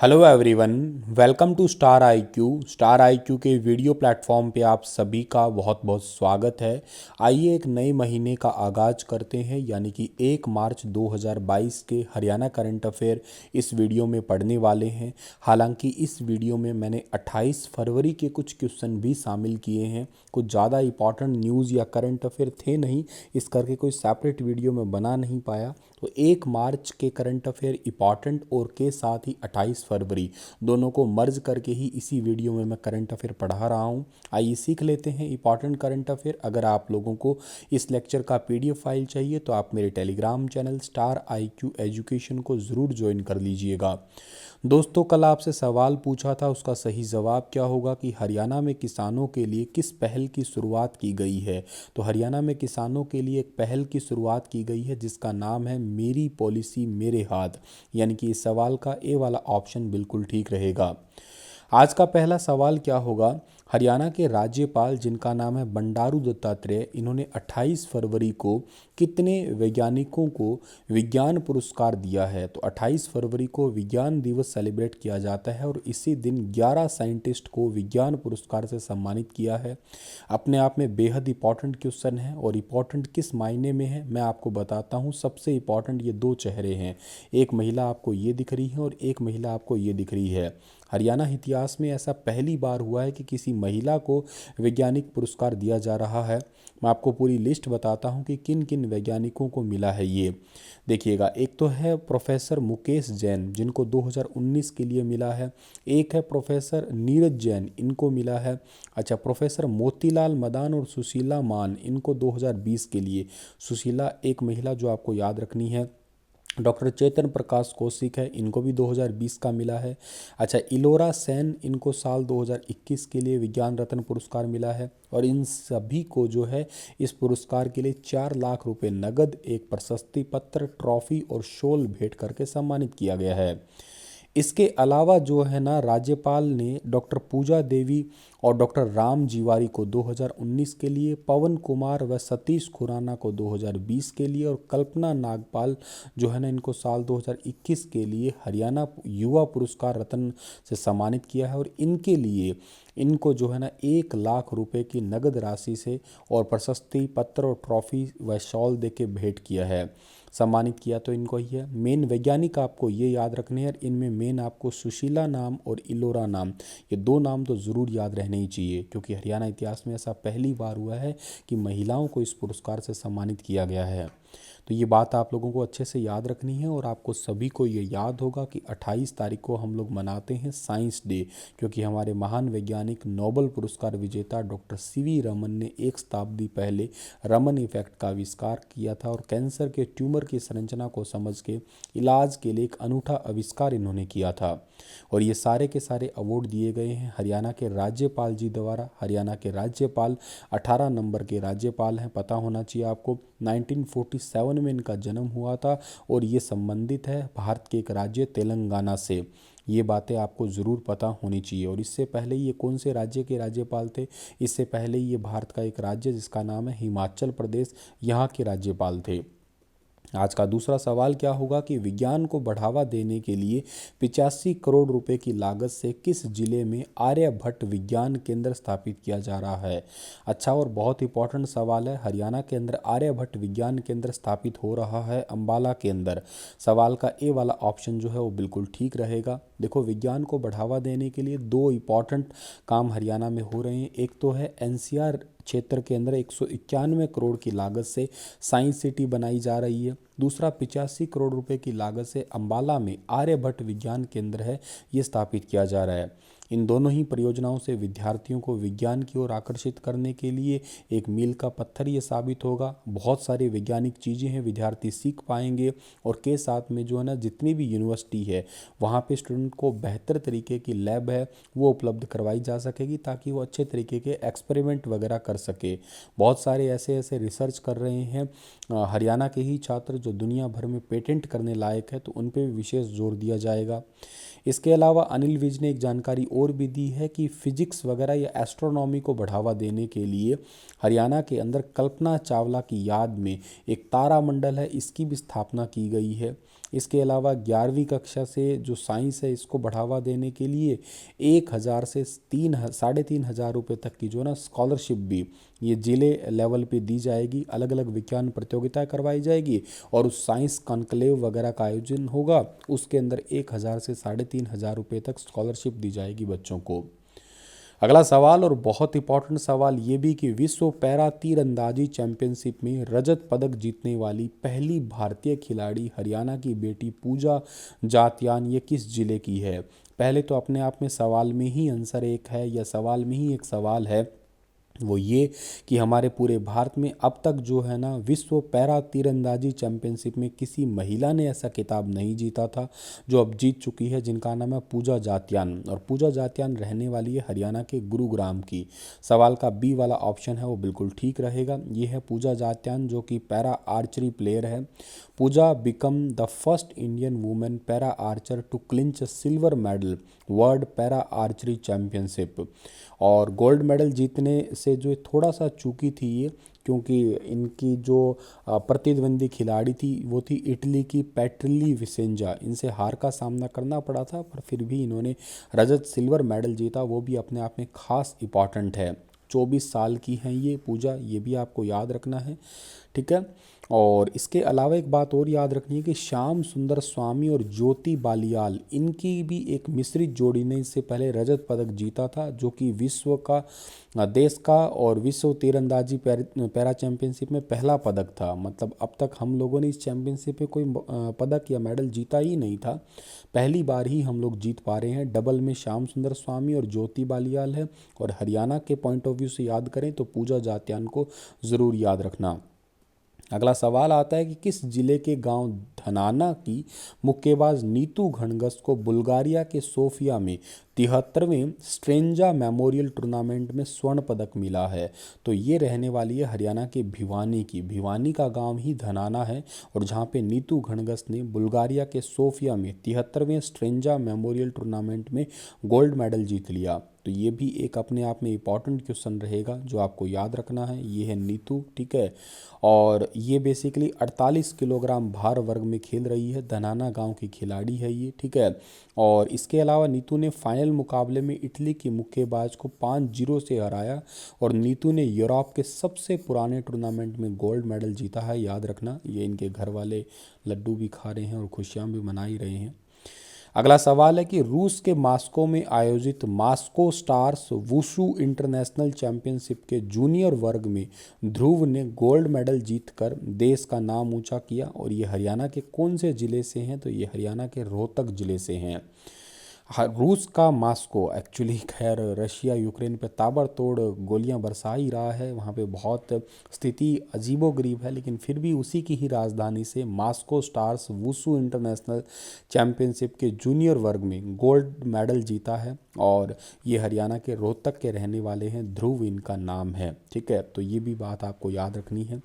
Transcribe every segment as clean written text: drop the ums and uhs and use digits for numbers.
Hello everyone, welcome to Star IQ. Star IQ के video platform पे आप सभी का बहुत बहुत स्वागत है। आइए एक नए महीने का आगाज़ करते हैं, यानी कि 1 मार्च 2022 के हरियाणा करंट अफेयर इस वीडियो में पढ़ने वाले हैं। हालांकि इस वीडियो में मैंने 28 फरवरी के कुछ क्वेश्चन भी शामिल किए हैं। कुछ ज़्यादा इंपॉर्टेंट न्यूज़ या करंट अफेयर थे नहीं, इस करके कोई सेपरेट वीडियो में बना नहीं पाया। तो 1 मार्च के करंट अफेयर इंपॉर्टेंट और के साथ ही 28 फरवरी दोनों को मर्ज करके ही इसी वीडियो में मैं करंट अफेयर पढ़ा रहा हूँ। आइए सीख लेते हैं इंपॉर्टेंट करंट अफेयर। अगर आप लोगों को इस लेक्चर का पीडीएफ फाइल चाहिए तो आप मेरे Telegram channel star IQ education को ज़रूर ज्वाइन कर लीजिएगा। दोस्तों, कल आपसे सवाल पूछा था, उसका सही जवाब क्या होगा कि हरियाणा में किसानों के लिए किस पहल की शुरुआत की गई है। तो हरियाणा में किसानों के लिए एक पहल की शुरुआत की गई है जिसका नाम है मेरी पॉलिसी मेरे हाथ, यानी कि इस सवाल का ए वाला ऑप्शन बिल्कुल ठीक रहेगा। आज का पहला सवाल क्या होगा। हरियाणा के राज्यपाल जिनका नाम है बंडारू दत्तात्रेय, इन्होंने 28 फरवरी को कितने वैज्ञानिकों को विज्ञान पुरस्कार दिया है। तो 28 फरवरी को विज्ञान दिवस सेलिब्रेट किया जाता है और इसी दिन 11 साइंटिस्ट को विज्ञान पुरस्कार से सम्मानित किया है। अपने आप में बेहद इंपॉर्टेंट क्वेश्चन है और इम्पॉर्टेंट किस मायने में है मैं आपको बताता हूँ। सबसे इम्पॉर्टेंट ये दो चेहरे हैं, एक महिला आपको ये दिख रही है और एक महिला आपको ये दिख रही है। हरियाणा इतिहास में ऐसा पहली बार हुआ है कि किसी महिला को वैज्ञानिक पुरस्कार दिया जा रहा है। मैं आपको पूरी लिस्ट बताता हूं कि किन किन वैज्ञानिकों को मिला है ये। देखिएगा, एक तो है प्रोफेसर मुकेश जैन जिनको 2019 के लिए मिला है। एक है प्रोफेसर नीरज जैन, इनको मिला है। अच्छा, प्रोफेसर मोतीलाल मदान और सुशीला मान, इनको 2020 के लिए। सुशीला एक महिला जो आपको याद रखनी है। डॉक्टर चेतन प्रकाश कौशिक है, इनको भी 2020 का मिला है। अच्छा, इलोरा सेन, इनको साल 2021 के लिए विज्ञान रत्न पुरस्कार मिला है और इन सभी को जो है इस पुरस्कार के लिए 4 लाख रुपए नगद, एक प्रशस्ति पत्र, ट्रॉफी और शॉल भेंट करके सम्मानित किया गया है। इसके अलावा जो है ना, राज्यपाल ने डॉक्टर पूजा देवी और डॉक्टर राम जीवारी को 2019 के लिए, पवन कुमार व सतीश खुराना को 2020 के लिए और कल्पना नागपाल जो है ना, इनको साल 2021 के लिए हरियाणा युवा पुरस्कार रत्न से सम्मानित किया है। और इनके लिए इनको जो है ना 1 लाख रुपए की नगद राशि से और प्रशस्ति पत्र और ट्रॉफी व शॉल दे के भेंट किया है, सम्मानित किया तो इनको ही है। मेन वैज्ञानिक आपको ये याद रखने हैं, इनमें मेन आपको सुशीला नाम और इलोरा नाम, ये दो नाम तो ज़रूर याद रहने ही चाहिए क्योंकि हरियाणा इतिहास में ऐसा पहली बार हुआ है कि महिलाओं को इस पुरस्कार से सम्मानित किया गया है। तो ये बात आप लोगों को अच्छे से याद रखनी है और आपको सभी को ये याद होगा कि 28 तारीख को हम लोग मनाते हैं साइंस डे, क्योंकि हमारे महान वैज्ञानिक नोबेल पुरस्कार विजेता डॉक्टर सीवी रमन ने 1 शताब्दी पहले रमन इफेक्ट का आविष्कार किया था और कैंसर के ट्यूमर की संरचना को समझ के इलाज के लिए एक अनूठा आविष्कार इन्होंने किया था। और ये सारे के सारे अवार्ड दिए गए हैं हरियाणा के राज्यपाल जी द्वारा। हरियाणा के राज्यपाल 18 नंबर के राज्यपाल हैं, पता होना चाहिए आपको। 1947 में इनका जन्म हुआ था और ये संबंधित है भारत के एक राज्य तेलंगाना से। ये बातें आपको ज़रूर पता होनी चाहिए। और इससे पहले ये कौन से राज्य के राज्यपाल थे? इससे पहले ये भारत का एक राज्य जिसका नाम है हिमाचल प्रदेश, यहाँ के राज्यपाल थे। आज का दूसरा सवाल क्या होगा कि विज्ञान को बढ़ावा देने के लिए 85 करोड़ रुपए की लागत से किस जिले में आर्यभट्ट विज्ञान केंद्र स्थापित किया जा रहा है। अच्छा, और बहुत इंपॉर्टेंट सवाल है, हरियाणा के अंदर आर्यभट्ट विज्ञान केंद्र स्थापित हो रहा है अंबाला के अंदर। सवाल का ए वाला ऑप्शन जो है वो बिल्कुल ठीक रहेगा। देखो, विज्ञान को बढ़ावा देने के लिए दो इंपॉर्टेंट काम हरियाणा में हो रहे हैं। एक तो है एनसीआर क्षेत्र के अंदर 191 करोड़ की लागत से साइंस सिटी बनाई जा रही है। दूसरा 85 करोड़ रुपए की लागत से अंबाला में आर्यभट्ट विज्ञान केंद्र है, ये स्थापित किया जा रहा है। इन दोनों ही परियोजनाओं से विद्यार्थियों को विज्ञान की ओर आकर्षित करने के लिए एक मील का पत्थर ये साबित होगा। बहुत सारी वैज्ञानिक चीज़ें हैं, विद्यार्थी सीख पाएंगे और के साथ में जो है ना, जितनी भी यूनिवर्सिटी है वहाँ पे स्टूडेंट को बेहतर तरीके की लैब है वो उपलब्ध करवाई जा सकेगी ताकि वो अच्छे तरीके के एक्सपेरिमेंट वगैरह कर सके। बहुत सारे ऐसे ऐसे रिसर्च कर रहे हैं हरियाणा के ही छात्र जो दुनिया भर में पेटेंट करने लायक है, तो उन पे भी विशेष जोर दिया जाएगा। इसके अलावा अनिल विज ने एक जानकारी और भी दी है कि फिजिक्स वगैरह या एस्ट्रोनॉमी को बढ़ावा देने के लिए हरियाणा के अंदर कल्पना चावला की याद में एक तारामंडल है, इसकी भी स्थापना की गई है। इसके अलावा 11वीं कक्षा से जो साइंस है इसको बढ़ावा देने के लिए 1,000 से 3,500 रुपये तक की जो ना स्कॉलरशिप भी ये जिले लेवल पे दी जाएगी। अलग अलग विज्ञान प्रतियोगिताएं करवाई जाएगी और उस साइंस कॉन्क्लेव वगैरह का आयोजन होगा, उसके अंदर 1,000 से 3,500 रुपये तक स्कॉलरशिप दी जाएगी बच्चों को। अगला सवाल और बहुत इंपॉर्टेंट सवाल ये भी कि विश्व पैरा तीरंदाजी चैंपियनशिप में रजत पदक जीतने वाली पहली भारतीय खिलाड़ी हरियाणा की बेटी पूजा जात्यान ये किस जिले की है। पहले तो अपने आप में सवाल में ही आंसर एक है या सवाल में ही एक सवाल है, वो ये कि हमारे पूरे भारत में अब तक जो है ना विश्व पैरा तीरंदाजी चैंपियनशिप में किसी महिला ने ऐसा खिताब नहीं जीता था जो अब जीत चुकी है, जिनका नाम है पूजा जात्यान। और पूजा जात्यान रहने वाली है हरियाणा के गुरुग्राम की। सवाल का बी वाला ऑप्शन है वो बिल्कुल ठीक रहेगा। ये है पूजा जात्यान जो कि पैरा आर्चरी प्लेयर है। Pooja become the first Indian women para archer to clinch silver medal world para archery championship. और गोल्ड मेडल जीतने से जो थोड़ा सा चूकी थी ये, क्योंकि इनकी जो प्रतिद्वंदी खिलाड़ी थी वो थी इटली की पैट्रिली विसेंजा। इनसे हार का सामना करना पड़ा था, पर फिर भी इन्होंने रजत सिल्वर मेडल जीता, वो भी अपने आप में खास इंपॉर्टेंट है। 24 साल की हैं ये पूजा, ये भी आपको याद रखना है, ठीक है। और इसके अलावा एक बात और याद रखनी है कि श्याम सुंदर स्वामी और ज्योति बालियाल इनकी भी एक मिश्रित जोड़ी ने इससे पहले रजत पदक जीता था, जो कि विश्व का देश का और विश्व तीरंदाजी पैरा चैंपियनशिप में पहला पदक था। मतलब अब तक हम लोगों ने इस चैंपियनशिप में कोई पदक या मेडल जीता ही नहीं था, पहली बार ही हम लोग जीत पा रहे हैं। डबल में श्याम सुंदर स्वामी और ज्योति बालियाल है। और हरियाणा के पॉइंट ऑफ व्यू से याद करें तो पूजा जात्यान को ज़रूर याद रखना। अगला सवाल आता है कि किस जिले के गांव धनाना की मुक्केबाज नीतू घनगस को बुल्गारिया के सोफिया में 73वें स्ट्रेंजा मेमोरियल टूर्नामेंट में स्वर्ण पदक मिला है। तो ये रहने वाली है हरियाणा के भिवानी की। भिवानी का गांव ही धनाना है और जहां पे नीतू घनगस ने बुल्गारिया के सोफिया में 73वें स्ट्रेंजा मेमोरियल टूर्नामेंट में गोल्ड मेडल जीत लिया। तो ये भी एक अपने आप में इम्पॉर्टेंट क्वेश्चन रहेगा जो आपको याद रखना है। ये है नीतू, ठीक है। और ये बेसिकली 48 किलोग्राम भार वर्ग में खेल रही है, धनाना गांव की खिलाड़ी है ये, ठीक है। और इसके अलावा नीतू ने फाइनल मुकाबले में इटली की मुक्केबाज को 5-0 से हराया। और नीतू ने यूरोप के सबसे पुराने टूर्नामेंट में गोल्ड मेडल जीता है, याद रखना। ये इनके घर वाले लड्डू भी खा रहे हैं और खुशियाँ भी मना ही रहे हैं। अगला सवाल है कि रूस के मास्को में आयोजित Moscow stars wushu international championship के जूनियर वर्ग में ध्रुव ने गोल्ड मेडल जीतकर देश का नाम ऊंचा किया। और ये हरियाणा के कौन से ज़िले से हैं, तो ये हरियाणा के रोहतक ज़िले से हैं। रूस का मास्को एक्चुअली खैर रशिया यूक्रेन पे ताबड़तोड़ गोलियां बरसा ही रहा है, वहाँ पे बहुत स्थिति अजीबोगरीब है, लेकिन फिर भी उसी की ही राजधानी से Moscow stars wushu international championship के जूनियर वर्ग में गोल्ड मेडल जीता है। और ये हरियाणा के रोहतक के रहने वाले हैं, ध्रुव इनका नाम है, ठीक है। तो ये भी बात आपको याद रखनी है।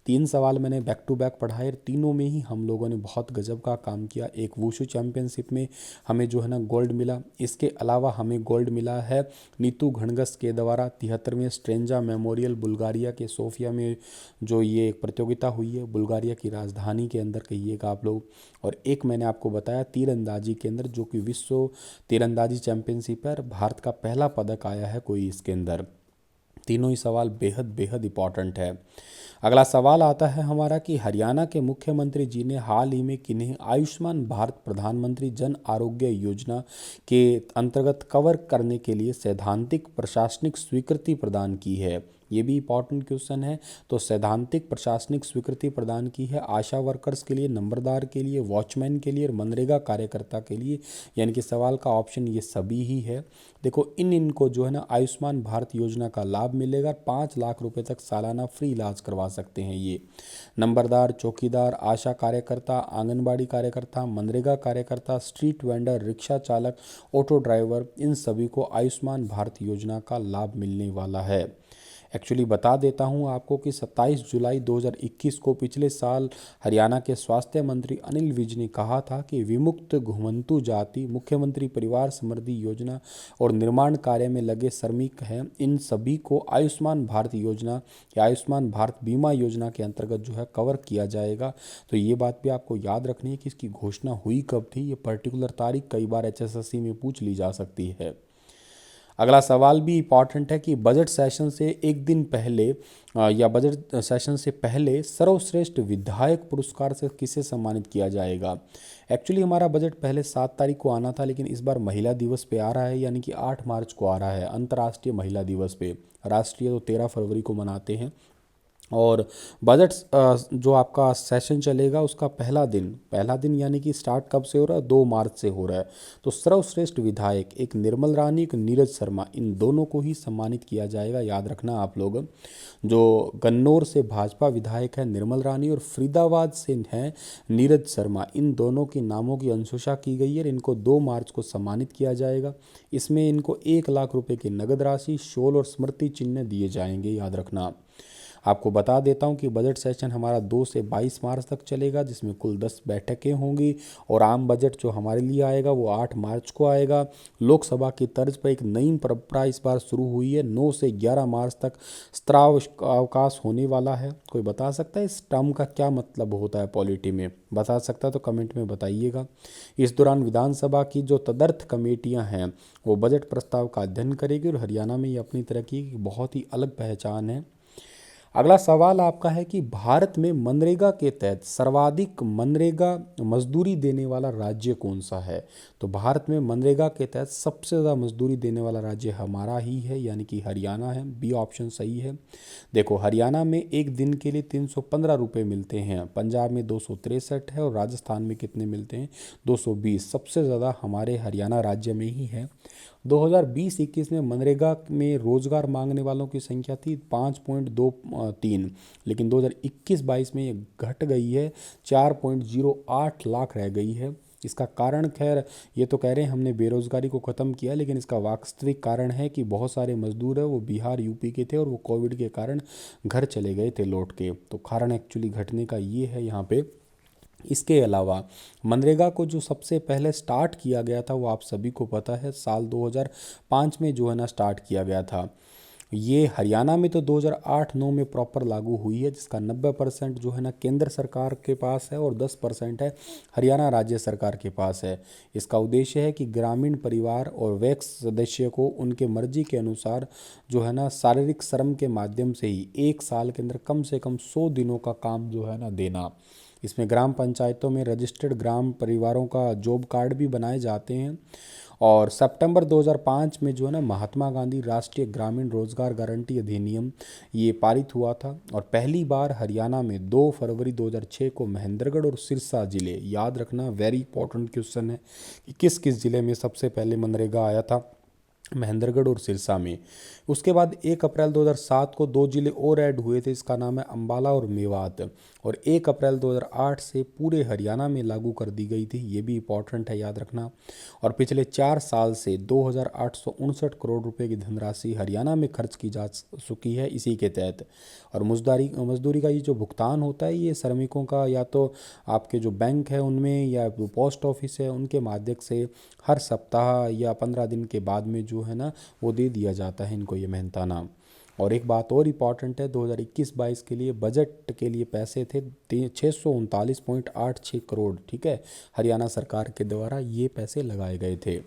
3 सवाल मैंने बैक टू बैक पढ़ाए, तीनों में ही हम लोगों ने बहुत गजब का काम किया। एक वुशु चैंपियनशिप में हमें जो है ना गोल्ड मिला, इसके अलावा हमें गोल्ड मिला है नीतू घनगस के द्वारा 73वें स्ट्रेंजा मेमोरियल बुल्गारिया के सोफिया में जो ये एक प्रतियोगिता हुई है, बुल्गारिया की राजधानी के अंदर कहिएगा आप लोग। और एक मैंने आपको बताया तीरंदाजी के अंदर, जो कि विश्व तीरंदाजी चैंपियनशिप पर भारत का पहला पदक आया है कोई इसके अंदर। तीनों ही सवाल बेहद बेहद इंपॉर्टेंट है। अगला सवाल आता है हमारा कि हरियाणा के मुख्यमंत्री जी ने हाल ही में किन्हें आयुष्मान भारत प्रधानमंत्री जन आरोग्य योजना के अंतर्गत कवर करने के लिए सैद्धांतिक प्रशासनिक स्वीकृति प्रदान की है। ये भी इंपॉर्टेंट क्वेश्चन है। तो सैद्धांतिक प्रशासनिक स्वीकृति प्रदान की है आशा वर्कर्स के लिए, नंबरदार के लिए, वॉचमैन के लिए और मनरेगा कार्यकर्ता के लिए। यानी कि सवाल का ऑप्शन ये सभी ही है। देखो इनको जो है ना आयुष्मान भारत योजना का लाभ मिलेगा, 5 लाख रुपए तक सालाना फ्री इलाज करवा सकते हैं ये। नंबरदार, चौकीदार, आशा कार्यकर्ता, आंगनबाड़ी कार्यकर्ता, मनरेगा कार्यकर्ता, स्ट्रीट वेंडर, रिक्शा चालक, ऑटो ड्राइवर, इन सभी को आयुष्मान भारत योजना का लाभ मिलने वाला है। एक्चुअली बता देता हूं आपको कि 27 जुलाई 2021 को पिछले साल हरियाणा के स्वास्थ्य मंत्री अनिल विज ने कहा था कि विमुक्त घुमंतु जाति, मुख्यमंत्री परिवार समृद्धि योजना और निर्माण कार्य में लगे श्रमिक हैं, इन सभी को आयुष्मान भारत योजना या आयुष्मान भारत बीमा योजना के अंतर्गत जो है कवर किया जाएगा। तो ये बात भी आपको याद रखनी है कि इसकी घोषणा हुई कब थी। ये पर्टिकुलर तारीख कई बार एचएसएससी में पूछ ली जा सकती है। अगला सवाल भी इम्पॉर्टेंट है कि बजट सेशन से एक दिन पहले या बजट सेशन से पहले सर्वश्रेष्ठ विधायक पुरस्कार से किसे सम्मानित किया जाएगा। एक्चुअली हमारा बजट पहले 7 तारीख को आना था, लेकिन इस बार महिला दिवस पे आ रहा है, यानी कि 8 मार्च को आ रहा है, अंतर्राष्ट्रीय महिला दिवस पे। राष्ट्रीय तो 13 फरवरी को मनाते हैं। और बजट जो आपका सेशन चलेगा उसका पहला दिन यानी कि स्टार्ट कब से हो रहा है, 2 मार्च से हो रहा है। तो सर्वश्रेष्ठ विधायक एक निर्मल रानी, एक नीरज शर्मा, इन दोनों को ही सम्मानित किया जाएगा। याद रखना आप लोग। जो गन्नौर से भाजपा विधायक है निर्मल रानी और फरीदाबाद से हैं नीरज शर्मा, इन दोनों के नामों की अनुशंसा की गई है। इनको 2 मार्च को सम्मानित किया जाएगा। इसमें इनको 1 लाख रुपए की नगद राशि, शॉल और स्मृति चिन्ह दिए जाएंगे। याद रखना। आपको बता देता हूं कि बजट सेशन हमारा 2 से 22 मार्च तक चलेगा, जिसमें कुल 10 बैठकें होंगी। और आम बजट जो हमारे लिए आएगा वो 8 मार्च को आएगा। लोकसभा की तर्ज पर एक नई परंपरा इस बार शुरू हुई है। 9 से 11 मार्च तक सत्रावकाश होने वाला है। कोई बता सकता है इस टर्म का क्या मतलब होता है पॉलिटी में? बता सकता है तो कमेंट में बताइएगा। इस दौरान विधानसभा की जो तदर्थ कमेटियां हैं वो बजट प्रस्ताव का अध्ययन करेगी और हरियाणा में ये अपनी तरह की बहुत ही अलग पहचान है। अगला सवाल आपका है कि भारत में मनरेगा के तहत सर्वाधिक मनरेगा मजदूरी देने वाला राज्य कौन सा है। तो भारत में मनरेगा के तहत सबसे ज़्यादा मजदूरी देने वाला राज्य हमारा ही है, यानी कि हरियाणा है। बी ऑप्शन सही है। देखो, हरियाणा में एक दिन के लिए 315 रुपये मिलते हैं, पंजाब में 263 है और राजस्थान में कितने मिलते हैं, 220। सबसे ज़्यादा हमारे हरियाणा राज्य में ही है। 2020-21 में मनरेगा में रोजगार मांगने वालों की संख्या थी 5.23, लेकिन 2021-22 में ये घट गई है, 4.08 लाख रह गई है। इसका कारण खैर ये तो कह रहे हैं हमने बेरोजगारी को ख़त्म किया, लेकिन इसका वास्तविक कारण है कि बहुत सारे मजदूर है वो बिहार यूपी के थे और वो कोविड के कारण घर चले गए थे लौट के। तो कारण एक्चुअली घटने का ये है यहाँ पे। इसके अलावा मनरेगा को जो सबसे पहले स्टार्ट किया गया था वो आप सभी को पता है, साल 2005 में जो है ना स्टार्ट किया गया था। ये हरियाणा में तो 2008-9 में प्रॉपर लागू हुई है, जिसका 90% जो है ना केंद्र सरकार के पास है और 10% है हरियाणा राज्य सरकार के पास है। इसका उद्देश्य है कि ग्रामीण परिवार और वैक्स सदस्य को उनके मर्जी के अनुसार जो है ना शारीरिक श्रम के माध्यम से ही 1 साल के अंदर कम से कम 100 दिनों का काम जो है ना देना। इसमें ग्राम पंचायतों में रजिस्टर्ड ग्राम परिवारों का जॉब कार्ड भी बनाए जाते हैं। और सितंबर 2005 में जो है ना महात्मा गांधी राष्ट्रीय ग्रामीण रोजगार गारंटी अधिनियम ये पारित हुआ था। और पहली बार हरियाणा में 2 फरवरी 2006 को महेंद्रगढ़ और सिरसा जिले, याद रखना वेरी इंपॉर्टेंट क्वेश्चन है कि किस किस जिले में सबसे पहले मनरेगा आया था, महेंद्रगढ़ और सिरसा में। उसके बाद 1 अप्रैल 2007 को 2 जिले और ऐड हुए थे, इसका नाम है अंबाला और मेवात। और 1 अप्रैल 2008 से पूरे हरियाणा में लागू कर दी गई थी, ये भी इंपॉर्टेंट है, याद रखना। और पिछले 4 साल से 2859 करोड़ रुपए की धनराशि हरियाणा में खर्च की जा चुकी है इसी के तहत। और मजदूरी का ये जो भुगतान होता है ये श्रमिकों का या तो आपके जो बैंक है उनमें या पोस्ट ऑफिस है उनके माध्यम से हर सप्ताह या 15 दिन के बाद में जो है ना वो दे दिया जाता है इनको ये मेहनताना। और एक बात और इम्पॉर्टेंट है, 2021-22 के लिए बजट के लिए पैसे थे 639.86 करोड़, ठीक है, हरियाणा सरकार के द्वारा ये पैसे लगाए गए थे।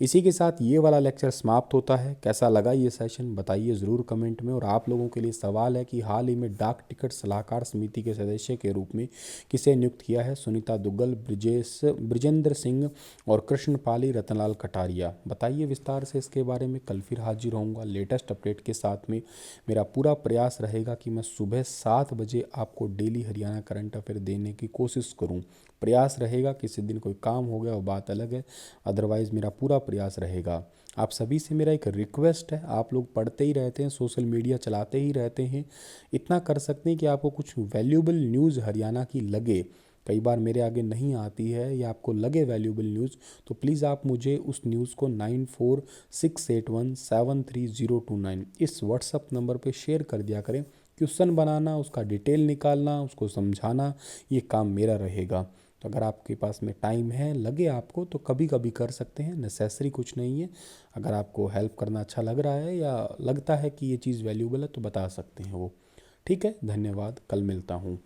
इसी के साथ ये वाला लेक्चर समाप्त होता है। कैसा लगा ये सेशन बताइए ज़रूर कमेंट में। और आप लोगों के लिए सवाल है कि हाल ही में डाक टिकट सलाहकार समिति के सदस्य के रूप में किसे नियुक्त किया है? सुनीता दुग्गल, ब्रिजेंद्र सिंह और कृष्णपाली रतनलाल कटारिया। बताइए विस्तार से इसके बारे में। कल फिर हाजिर होऊंगा लेटेस्ट अपडेट के साथ में। मेरा पूरा प्रयास रहेगा कि मैं सुबह 7 बजे आपको डेली हरियाणा करंट अफेयर देने की कोशिश करूँ। प्रयास रहेगा, किसी दिन कोई काम हो गया वो बात अलग है, अदरवाइज़ मेरा पूरा प्रयास रहेगा। आप सभी से मेरा एक रिक्वेस्ट है, आप लोग पढ़ते ही रहते हैं, सोशल मीडिया चलाते ही रहते हैं, इतना कर सकते हैं कि आपको कुछ वैल्यूएबल न्यूज़ हरियाणा की लगे कई बार मेरे आगे नहीं आती है या आपको लगे वैल्यूएबल न्यूज़, तो प्लीज़ आप मुझे उस न्यूज़ को 9468173029 इस व्हाट्सअप नंबर पे शेयर कर दिया करें। क्वेश्चन बनाना, उसका डिटेल निकालना, उसको समझाना, ये काम मेरा रहेगा। तो अगर आपके पास में टाइम है, लगे आपको, तो कभी कभी कर सकते हैं, नेसेसरी कुछ नहीं है। अगर आपको हेल्प करना अच्छा लग रहा है या लगता है कि ये चीज़ वैल्यूएबल है तो बता सकते हैं वो। ठीक है, धन्यवाद, कल मिलता हूँ।